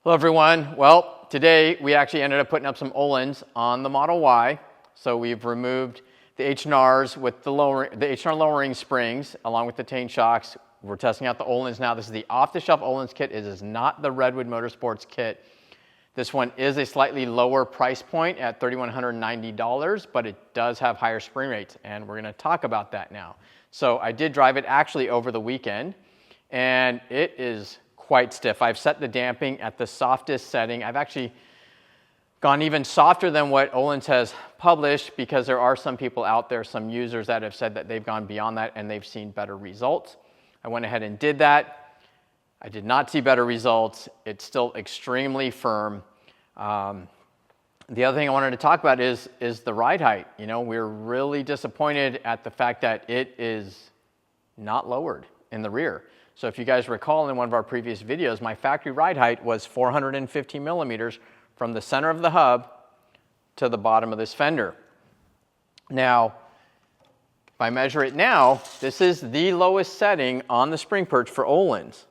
Hello everyone. Well, today we actually ended up putting up some Öhlins on the Model Y. So we've removed the H&Rs with the H&R lowering springs along with the tank shocks. We're testing out the Öhlins now. This is the off-the-shelf Öhlins kit. It is not the Redwood Motorsports kit. This one is a slightly lower price point at $3,190, but it does have higher spring rates, and we're going to talk about that now. So I did drive it actually over the weekend, and it is quite stiff. I've set the damping at the softest setting. I've actually gone even softer than what Öhlins has published because there are some people out there, some users that have said that they've gone beyond that and they've seen better results. I went ahead and did that. I did not see better results. It's still extremely firm. The other thing I wanted to talk about is the ride height. You know, we're really disappointed at the fact that it is not lowered in the rear. So if you guys recall in one of our previous videos, my factory ride height was 450 millimeters from the center of the hub to the bottom of this fender. Now, if I measure it now, this is the lowest setting on the spring perch for Öhlins.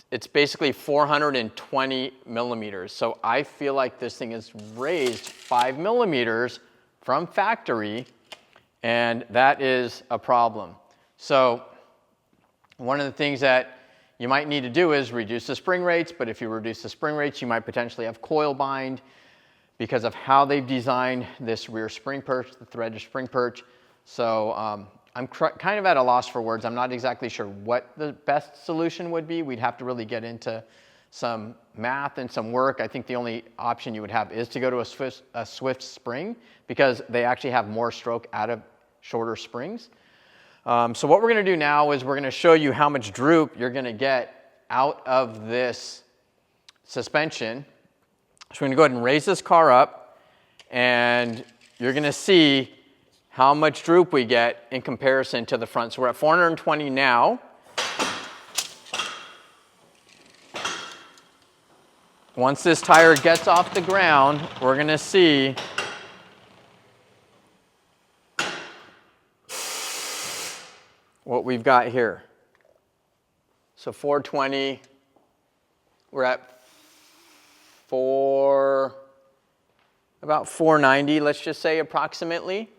It's basically 420 millimeters. So I feel like this thing is raised 5 millimeters from factory, and that is a problem. So one of the things that you might need to do is reduce the spring rates, but if you reduce the spring rates, you might potentially have coil bind because of how they've designed this rear spring perch, the threaded spring perch. So I'm kind of at a loss for words. I'm not exactly sure what the best solution would be. We'd have to really get into some math and some work. I think the only option you would have is to go to a Swift spring because they actually have more stroke out of shorter springs. So what we're going to do now is we're going to show you how much droop you're going to get out of this suspension. So we're going to go ahead and raise this car up, and you're going to see how much droop we get in comparison to the front. So we're at 420 now. Once this tire gets off the ground, we're going to see what we've got here. So 420, we're at about 490, let's just say approximately.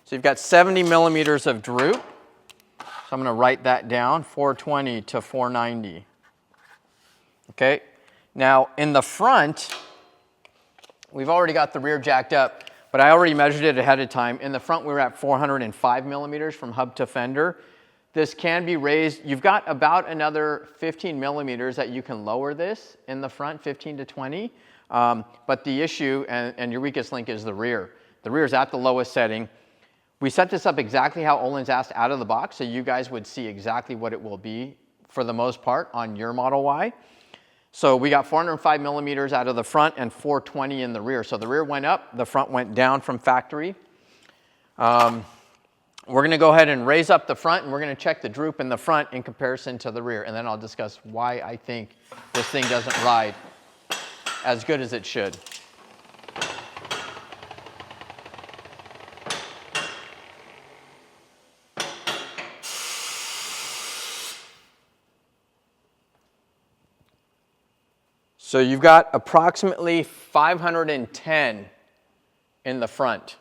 So you've got 70 millimeters of droop. So I'm going to write that down, 420 to 490. Okay, now in the front, we've already got the rear jacked up, but I already measured it ahead of time. In the front, we were at 405 millimeters from hub to fender. This can be raised. You've got about another 15 millimeters that you can lower this in the front, 15 to 20. But the issue and your weakest link is the rear. The rear is at the lowest setting. We set this up exactly how Öhlins asked out of the box, so you guys would see exactly what it will be for the most part on your Model Y. So we got 405 millimeters out of the front and 420 in the rear. So the rear went up, the front went down from factory. We're going to go ahead and raise up the front, and we're going to check the droop in the front in comparison to the rear, and then I'll discuss why I think this thing doesn't ride as good as it should. So you've got approximately 510 in the front.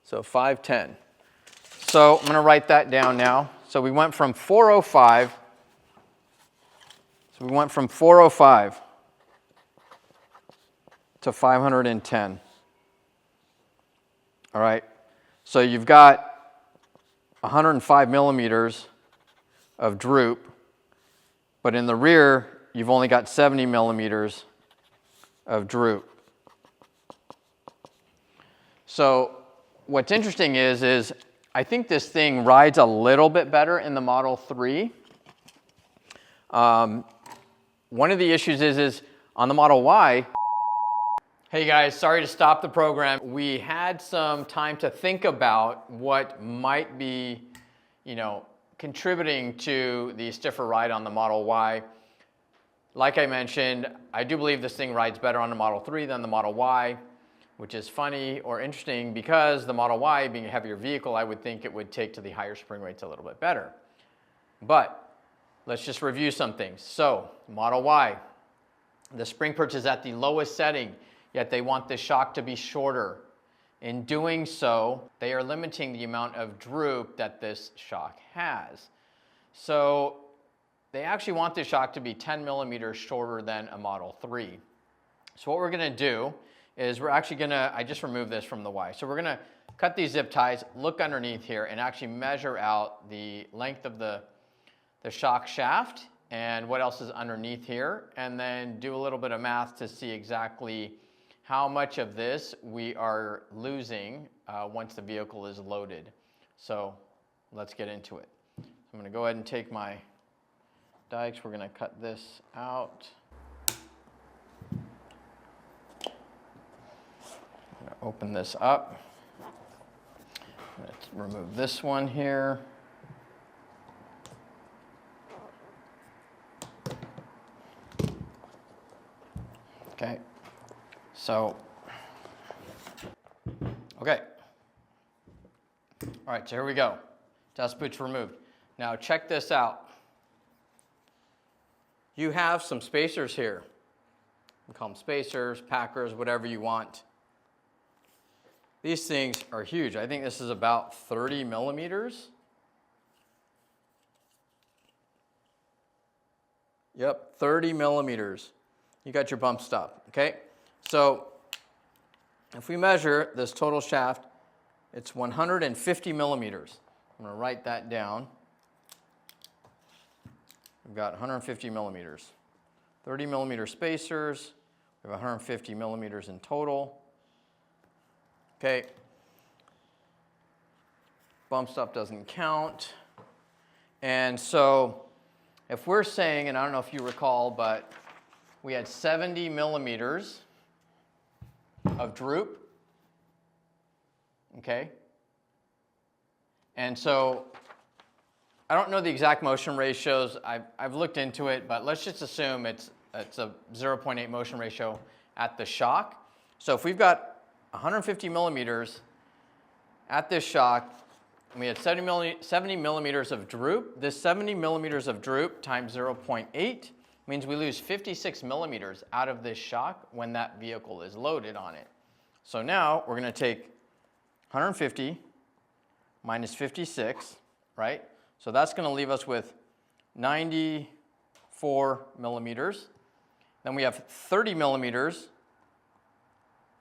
So 510. So I'm going to write that down now. So we went from 405. So we went from 405 to 510. All right. So you've got 105 millimeters of droop, but in the rear, you've only got 70 millimeters of droop. So what's interesting is I think this thing rides a little bit better in the Model 3. One of the issues is on the Model Y. Hey guys, sorry to stop the program. We had some time to think about what might be, contributing to the stiffer ride on the Model Y. Like I mentioned, I do believe this thing rides better on the Model 3 than the Model Y, which is funny or interesting because the Model Y, being a heavier vehicle, I would think it would take to the higher spring rates a little bit better. But let's just review some things. So, Model Y, the spring perch is at the lowest setting, yet they want the shock to be shorter. In doing so, they are limiting the amount of droop that this shock has. So, they actually want this shock to be 10 millimeters shorter than a Model 3. So what we're going to do is we're actually going to, I just removed this from the Y. So we're going to cut these zip ties, look underneath here, and actually measure out the length of the shock shaft and what else is underneath here, and then do a little bit of math to see exactly how much of this we are losing once the vehicle is loaded. So let's get into it. I'm going to go ahead and take my dikes. We're going to cut this out. I'm going to open this up. Let's remove this one here. Okay. So, okay. All right, so here we go. Dust boots removed. Now check this out. You have some spacers here. We call them spacers, packers, whatever you want. These things are huge. I think this is about 30 millimeters. Yep, 30 millimeters. You got your bump stop, okay? So if we measure this total shaft, it's 150 millimeters. I'm going to write that down. We've got 150 millimeters. 30 millimeter spacers. We have 150 millimeters in total. Okay. Bump stop doesn't count. And so if we're saying, and I don't know if you recall, but we had 70 millimeters of droop. Okay. And so I don't know the exact motion ratios. I've looked into it, but let's just assume it's a 0.8 motion ratio at the shock. So if we've got 150 millimeters at this shock, and we had 70 millimeters of droop, this 70 millimeters of droop times 0.8 means we lose 56 millimeters out of this shock when that vehicle is loaded on it. So now we're going to take 150 minus 56, right? So that's going to leave us with 94 millimeters. Then we have 30 millimeters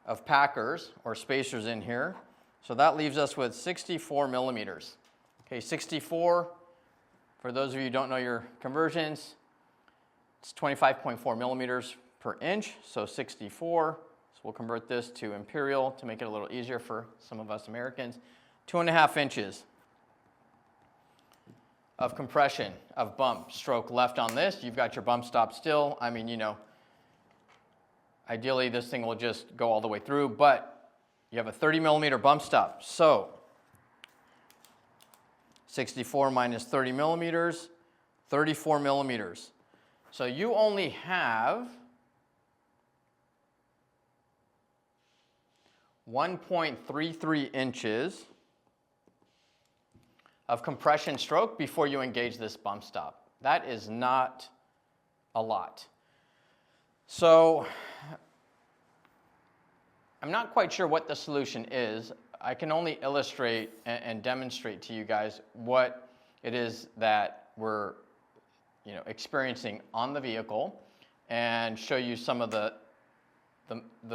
of packers or spacers in here. So that leaves us with 64 millimeters. Okay, 64, for those of you who don't know your conversions, it's 25.4 millimeters per inch, so 64. So we'll convert this to imperial to make it a little easier for some of us Americans. 2.5 inches of compression, of bump stroke left on this. You've got your bump stop still. I mean, you know, ideally this thing will just go all the way through, but you have a 30 millimeter bump stop. So 64 minus 30 millimeters, 34 millimeters. So you only have 1.33 inches of compression stroke before you engage this bump stop. That is not a lot. So I'm not quite sure what the solution is. I can only illustrate and demonstrate to you guys what it is that we're experiencing on the vehicle and show you some of the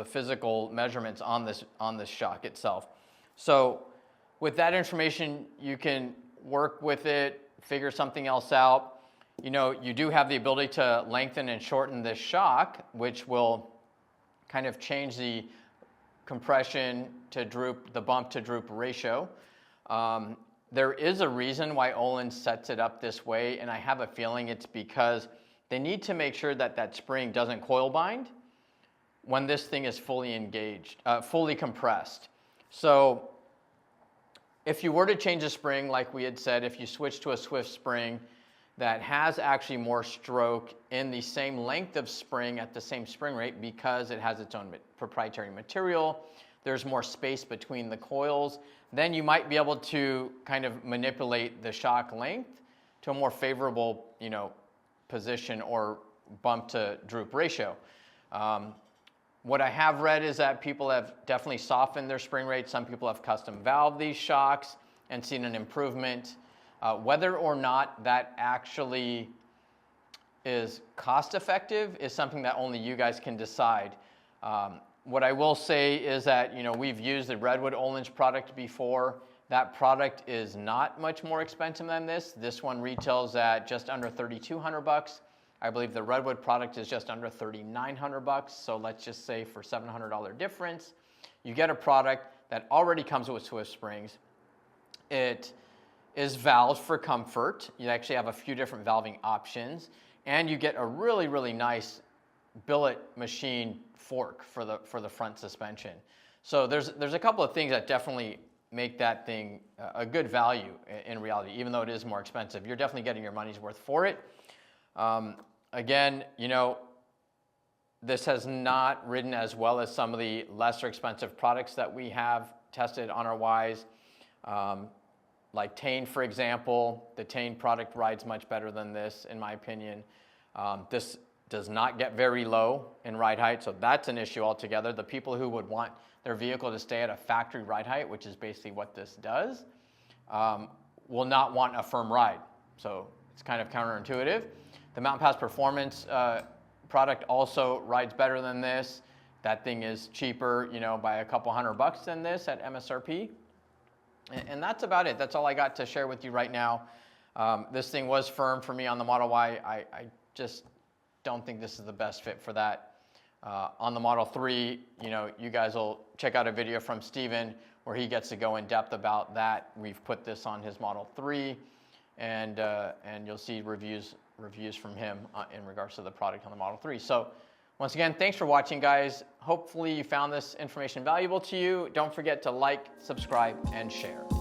physical measurements on this shock itself. So with that information, you can work with it, figure something else out. You do have the ability to lengthen and shorten this shock, which will kind of change the compression to droop, the bump to droop ratio. There is a reason why Öhlins sets it up this way, and I have a feeling it's because they need to make sure that that spring doesn't coil bind when this thing is fully engaged, fully compressed. So if you were to change a spring, like we had said, if you switch to a Swift spring that has actually more stroke in the same length of spring at the same spring rate because it has its own proprietary material, there's more space between the coils, then you might be able to kind of manipulate the shock length to a more favorable, position or bump to droop ratio. What I have read is that people have definitely softened their spring rate. Some people have custom valved these shocks and seen an improvement. Whether or not that actually is cost effective is something that only you guys can decide. What I will say is that, you know, we've used the Redwood Ohlins product before. That product is not much more expensive than this. This one retails at just under $3,200. I believe the Redwood product is just under $3,900. So let's just say for $700 difference, you get a product that already comes with Swift springs. It is valved for comfort. You actually have a few different valving options, and you get a really, really nice billet machine fork for the front suspension. So there's a couple of things that definitely make that thing a good value in reality, even though it is more expensive. You're definitely getting your money's worth for it. Again, you know, this has not ridden as well as some of the lesser expensive products that we have tested on our Ys. Like Tane, for example, the Tane product rides much better than this, in my opinion. This does not get very low in ride height, so that's an issue altogether. The people who would want their vehicle to stay at a factory ride height, which is basically what this does, will not want a firm ride. So it's kind of counterintuitive. The Mountain Pass Performance product also rides better than this. That thing is cheaper, you know, by a couple $100 than this at MSRP. And that's about it. That's all I got to share with you right now. This thing was firm for me on the Model Y. I just don't think this is the best fit for that. On the Model 3, you know, you guys will check out a video from Steven where he gets to go in depth about that. We've put this on his Model 3, and you'll see reviews from him in regards to the product on the Model 3. So once again, thanks for watching, guys. Hopefully you found this information valuable to you. Don't forget to like, subscribe, and share.